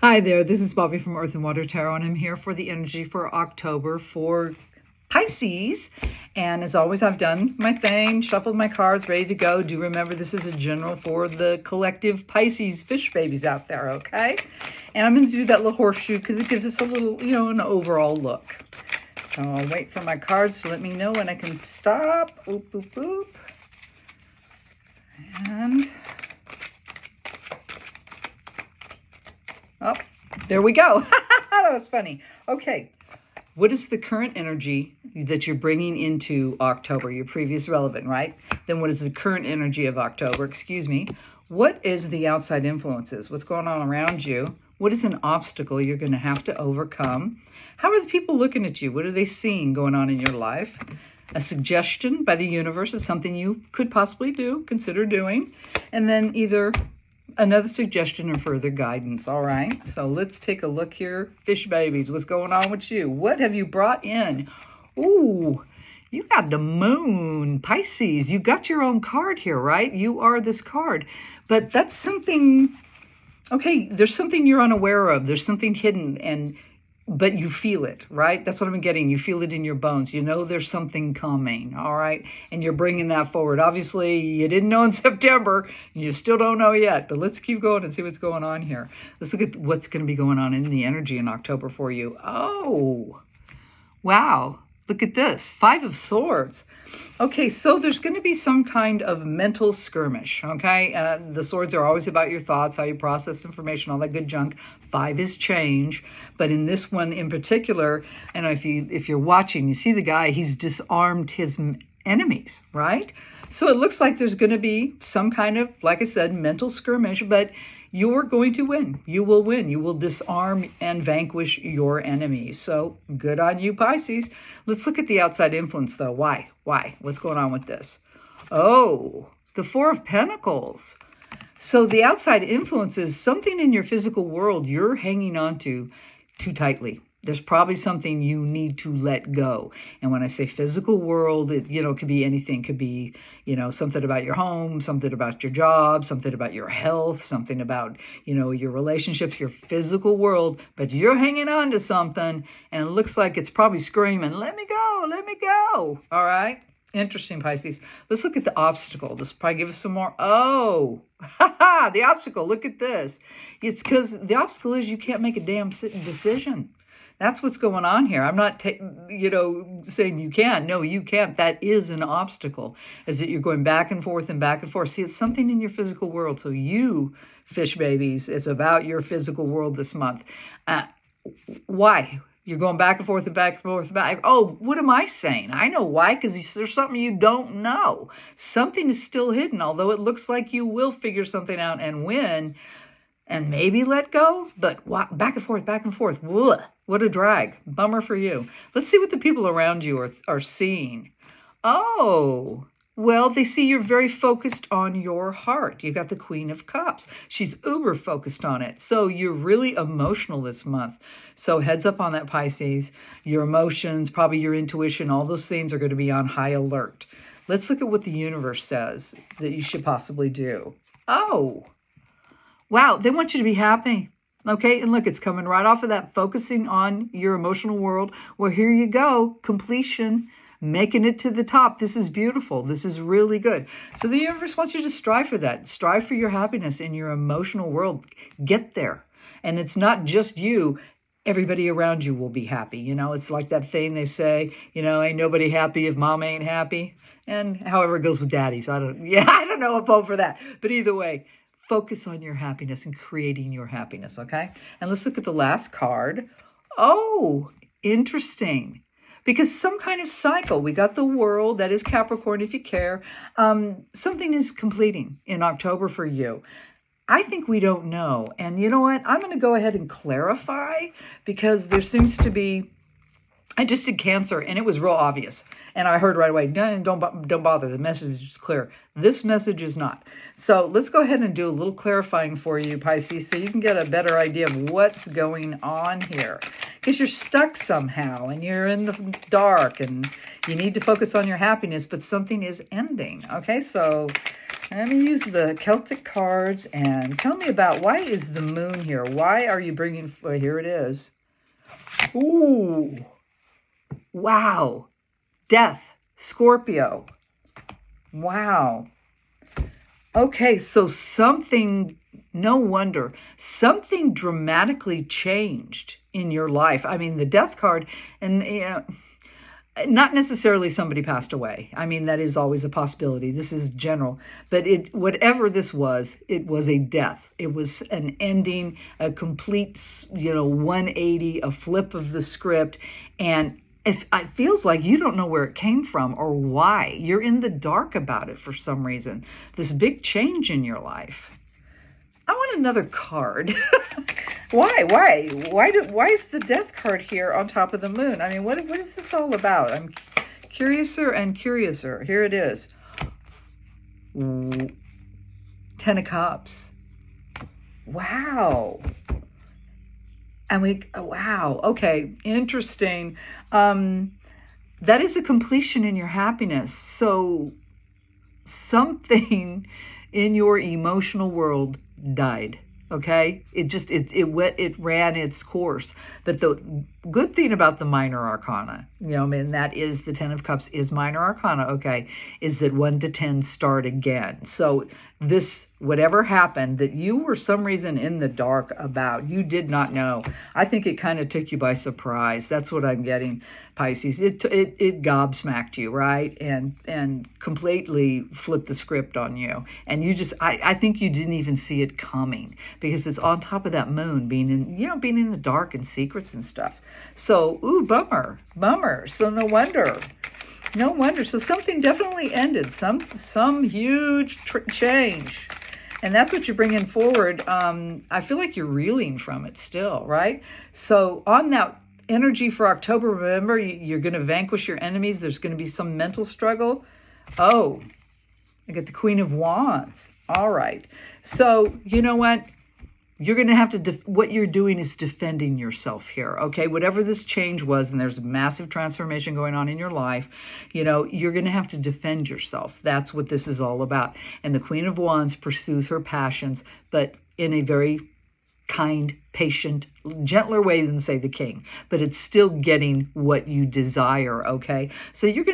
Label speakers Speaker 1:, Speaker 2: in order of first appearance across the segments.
Speaker 1: Hi there, this is Bobby from Earth and Water Tarot, and I'm here for the energy for October for Pisces. And as always, I've done my thing, shuffled my cards, ready to go. Do remember this is a general for the collective Pisces fish babies out there, okay? And I'm going to do that little horseshoe because it gives us a little, an overall look. So I'll wait for my cards to let me know when I can stop. Oop, oop, oop. And... oh, there we go. That was funny. Okay. What is the current energy that you're bringing into October? Your previous relevant, right? Then what is the current energy of October? Excuse me. What is the outside influences? What's going on around you? What is an obstacle you're going to have to overcome? How are the people looking at you? What are they seeing going on in your life? A suggestion by the universe is something you could possibly do, consider doing. And then either another suggestion or further guidance. All right, so let's take a look here. Fish babies, what's going on with you? What have you brought in? Ooh, you got the moon, Pisces. You got your own card here, right? You are this card. But that's something, okay, there's something you're unaware of. There's something hidden, but you feel it, right? That's what I'm getting. You feel it in your bones. You know there's something coming, all right? And you're bringing that forward. Obviously, you didn't know in September. You still don't know yet, but let's keep going and see what's going on here. Let's look at what's going to be going on in the energy in October for you. Oh, wow. Look at this. 5 of Swords. Okay, so there's going to be some kind of mental skirmish, okay? The swords are always about your thoughts, how you process information, all that good junk. 5 is change, but in this one in particular, and if you're watching, you see the guy, he's disarmed his enemies, right? So it looks like there's going to be some kind of, like I said, mental skirmish, but you're going to win. You will win. You will disarm and vanquish your enemies. So good on you, Pisces. Let's look at the outside influence, though. Why? What's going on with this? Oh, the 4 of Pentacles. So the outside influence is something in your physical world you're hanging on to too tightly. There's probably something you need to let go. And when I say physical world, it, could be anything. Could be, something about your home, something about your job, something about your health, something about, your relationships, your physical world. But you're hanging on to something, and it looks like it's probably screaming, let me go, let me go. All right? Interesting, Pisces. Let's look at the obstacle. This will probably give us some more. Oh, the obstacle. Look at this. It's because the obstacle is you can't make a damn decision. That's what's going on here. I'm not, saying you can. No, you can't. That is an obstacle, is that you're going back and forth and back and forth. See, it's something in your physical world. So you, fish babies, it's about your physical world this month. Why? You're going back and forth and back and forth and back. Oh, what am I saying? I know why, because there's something you don't know. Something is still hidden, although it looks like you will figure something out and win and maybe let go, but back and forth, back and forth. Ugh, what a drag. Bummer for you. Let's see what the people around you are seeing. Oh, well, they see you're very focused on your heart. You got the Queen of Cups. She's uber focused on it. So you're really emotional this month. So heads up on that, Pisces. Your emotions, probably your intuition, all those things are going to be on high alert. Let's look at what the universe says that you should possibly do. Oh, wow, they want you to be happy. Okay, and look, it's coming right off of that, focusing on your emotional world. Well, here you go, completion, making it to the top. This is beautiful. This is really good. So the universe wants you to strive for that. Strive for your happiness in your emotional world. Get there. And it's not just you. Everybody around you will be happy. It's like that thing they say, ain't nobody happy if mom ain't happy. And however it goes with daddies. I don't know a vote for that. But either way, focus on your happiness and creating your happiness, okay? And let's look at the last card. Oh, interesting. Because some kind of cycle. We got the world, that is Capricorn if you care. Something is completing in October for you. I think we don't know. And you know what? I'm going to go ahead and clarify because there seems to be, I just did Cancer and it was real obvious. And I heard right away, no, don't bother. The message is clear. This message is not. So let's go ahead and do a little clarifying for you, Pisces, so you can get a better idea of what's going on here. Because you're stuck somehow and you're in the dark and you need to focus on your happiness, but something is ending. Okay, so Let me use the Celtic cards and tell me about, why is the moon here? Why are you bringing, here it is. Ooh, wow, death, Scorpio. Wow. Okay, so something, no wonder, something dramatically changed in your life. I mean, the death card, and not necessarily somebody passed away. I mean, that is always a possibility. This is general. But whatever this was, it was a death. It was an ending, a complete, 180, a flip of the script. And it feels like you don't know where it came from or why. You're in the dark about it for some reason. This big change in your life. I want another card. Why? Why is the death card here on top of the moon? I mean, what is this all about? I'm curiouser and curiouser. Here it is. 10 of Cups. Wow. And wow. Okay. Interesting. That is a completion in your happiness. So something in your emotional world died. Okay, it ran its course. But the good thing about the minor arcana, that is the 10 of Cups is minor arcana. Okay, is that 1 to 10 start again. So this, whatever happened that you were some reason in the dark about, you did not know. I think it kind of took you by surprise. That's what I'm getting, Pisces. It gobsmacked you, right? And completely flipped the script on you. And you just, I think you didn't even see it coming, because it's on top of that moon being in the dark and secrets and stuff. So, ooh, bummer. So no wonder. So something definitely ended, some huge change. And that's what you're bringing forward. I feel like you're reeling from it still, right? So on that energy for October, remember, you're going to vanquish your enemies. There's going to be some mental struggle. Oh, I get the Queen of Wands. All right. So you know what? You're going to have to, what you're doing is defending yourself here, okay? Whatever this change was, and there's a massive transformation going on in your life, you're going to have to defend yourself. That's what this is all about. And the Queen of Wands pursues her passions, but in a very kind, patient, gentler way than, say, the King, but it's still getting what you desire, okay? So you're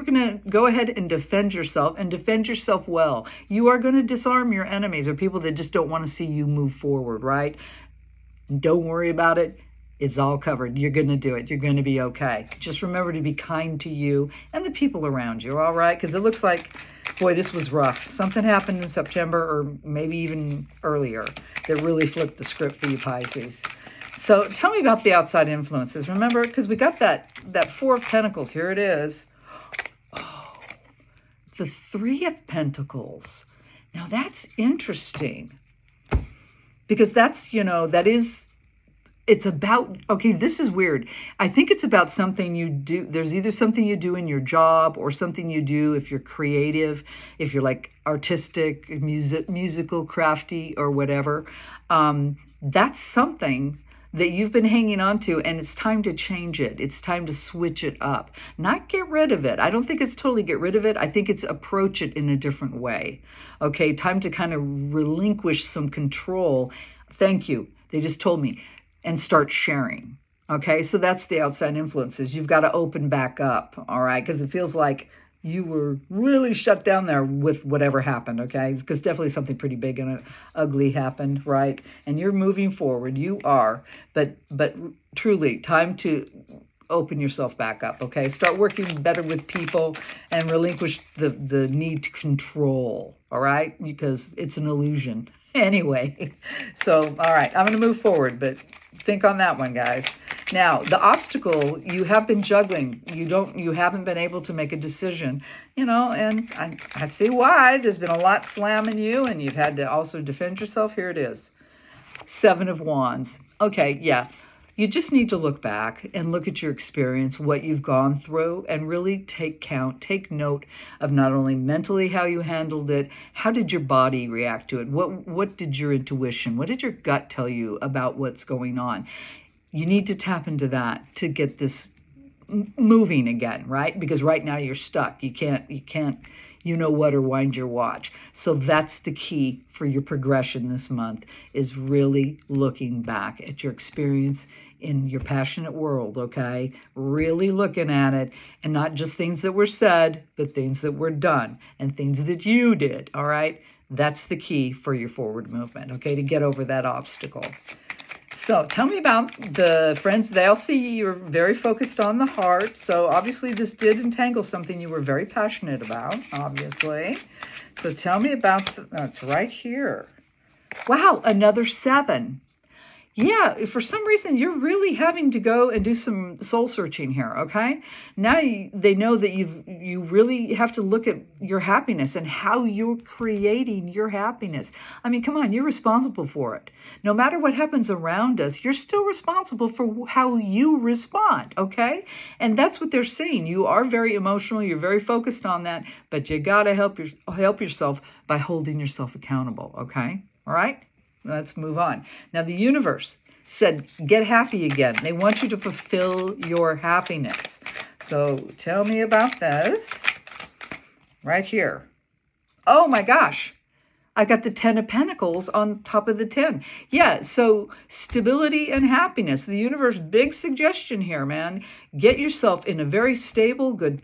Speaker 1: gonna go ahead and defend yourself, and defend yourself well. You are going to disarm your enemies, or people that just don't want to see you move forward, right? Don't worry about it. It's all covered. You're going to do it. You're going to be okay. Just remember to be kind to you and the people around you, all right? Because it looks like, boy, this was rough. Something happened in September, or maybe even earlier, that really flipped the script for you, Pisces. So tell me about the outside influences. Remember, because we got that 4 of Pentacles. Here it is. Oh, the 3 of Pentacles. Now that's interesting, because that's, it's about, okay, this is weird. I think it's about something you do. There's either something you do in your job, or something you do if you're creative, if you're like artistic, musical, crafty, or whatever. That's something that you've been hanging on to, and it's time to change it. It's time to switch it up, not get rid of it. I don't think it's totally get rid of it. I think it's approach it in a different way. Okay, time to kind of relinquish some control. Thank you. They just told me. And start sharing. Okay, so that's the outside influences. You've got to open back up, all right? Because it feels like you were really shut down there with whatever happened, okay? Because definitely something pretty big and ugly happened, right? And you're moving forward. You are. But truly, time to open yourself back up, okay? Start working better with people and relinquish the need to control, all right? Because it's an illusion. Anyway, so, all right, I'm going to move forward, but think on that one, guys. Now, the obstacle, you have been juggling. You haven't been able to make a decision, and I see why. There's been a lot slamming you, and you've had to also defend yourself. Here it is. 7 of Wands. Okay, yeah. You just need to look back and look at your experience, what you've gone through, and really take note of not only mentally how you handled it, how did your body react to it, what did your intuition, what did your gut tell you about what's going on. You need to tap into that to get this moving again, right? Because right now you're stuck. You can't you know what, or wind your watch. So that's the key for your progression this month, is really looking back at your experience in your passionate world, okay? Really looking at it, and not just things that were said, but things that were done and things that you did, all right? That's the key for your forward movement, okay, to get over that obstacle. So tell me about the friends. They all see you're very focused on the heart. So obviously this did entangle something you were very passionate about, obviously. So tell me about, it's right here. Wow, another 7. Yeah, for some reason, you're really having to go and do some soul searching here, okay? Now they know that you really have to look at your happiness and how you're creating your happiness. I mean, come on, you're responsible for it. No matter what happens around us, you're still responsible for how you respond, okay? And that's what they're saying. You are very emotional, you're very focused on that, but you got to help yourself by holding yourself accountable, okay? All right? Let's move on. Now, the universe said, get happy again. They want you to fulfill your happiness. So tell me about this right here. Oh my gosh. I got the 10 of Pentacles on top of the 10. Yeah, so stability and happiness. The universe, big suggestion here, man. Get yourself in a very stable, good,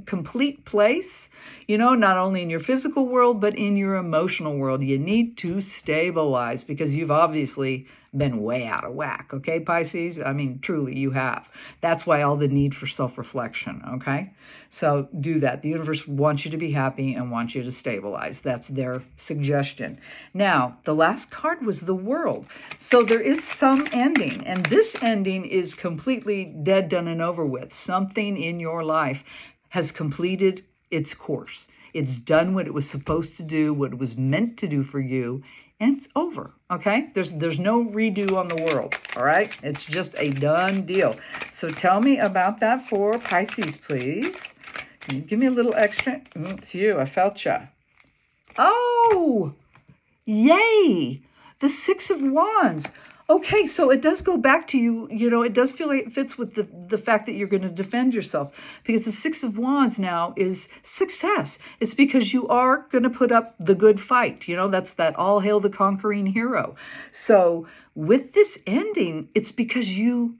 Speaker 1: complete place, you know, not only in your physical world, but in your emotional world. You need to stabilize because you've obviously been way out of whack, okay, Pisces? I mean, truly, you have. That's why all the need for self-reflection, okay? So do that. The universe wants you to be happy and wants you to stabilize. That's their suggestion. Now, the last card was the World. So there is some ending, and this ending is completely dead, done, and over with. Something in your life has completed its course. It's done what it was supposed to do, what it was meant to do for you, and it's over, okay? There's no redo on the World, all right? It's just a done deal. So tell me about that for Pisces, please. Can you give me a little extra? It's you. I felt ya. Oh, yay. The 6 of Wands. Okay, so it does go back to you, you know, it does feel like it fits with the fact that you're going to defend yourself, because the 6 of Wands now is success. It's because you are going to put up the good fight. You know, that's that all hail the conquering hero. So with this ending, it's because you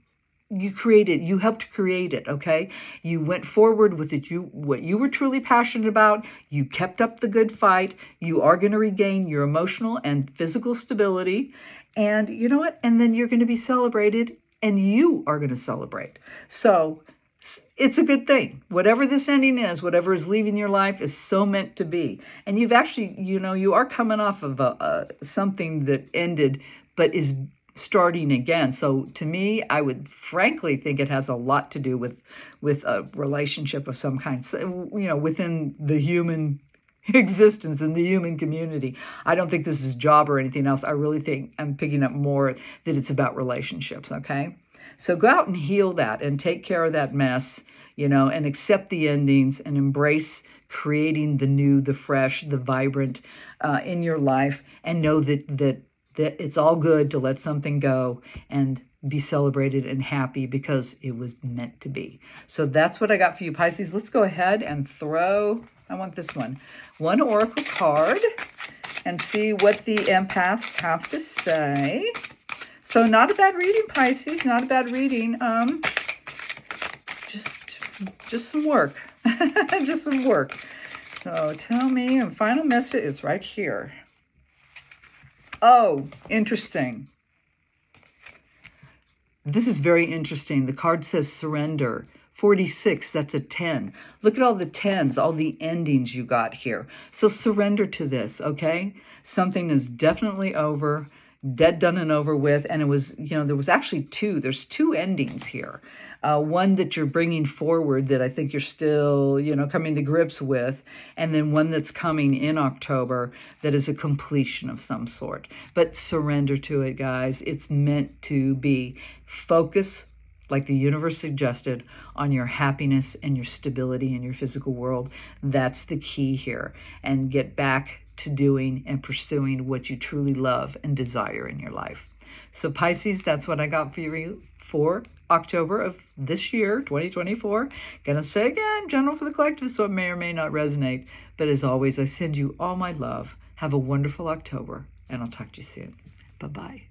Speaker 1: created, you helped create it, okay? You went forward with it, what you were truly passionate about, you kept up the good fight, you are going to regain your emotional and physical stability, and you know what? And then you're going to be celebrated, and you are going to celebrate. So it's a good thing. Whatever this ending is, whatever is leaving your life is so meant to be. And you've actually, you know, you are coming off of something that ended, but is starting again. So to me, I would frankly think it has a lot to do with a relationship of some kind, so, you know, within the human existence in the human community. I don't think this is job or anything else. I really think I'm picking up more that it's about relationships, okay? So go out and heal that and take care of that mess, you know, and accept the endings and embrace creating the new, the fresh, the vibrant in your life, and know that it's all good to let something go and be celebrated and happy because it was meant to be. So that's what I got for you, Pisces. Let's go ahead and throw, I want this one oracle card and see what the empaths have to say. So not a bad reading, Pisces, not a bad reading. Just some work, just some work. So tell me, and final message is right here. Oh, interesting. This is very interesting. The card says surrender. 46, that's a 10. Look at all the 10s, all the endings you got here. So surrender to this, okay? Something is definitely over, dead, done, and over with. And it was, you know, there was actually there's 2 endings here. One that you're bringing forward that I think you're still, you know, coming to grips with. And then one that's coming in October that is a completion of some sort. But surrender to it, guys. It's meant to be. Focus, like the universe suggested, on your happiness and your stability in your physical world. That's the key here. And get back to doing and pursuing what you truly love and desire in your life. So Pisces, that's what I got for you for October of this year, 2024. Gonna say again, general for the collective, so it may or may not resonate. But as always, I send you all my love. Have a wonderful October, and I'll talk to you soon. Bye-bye.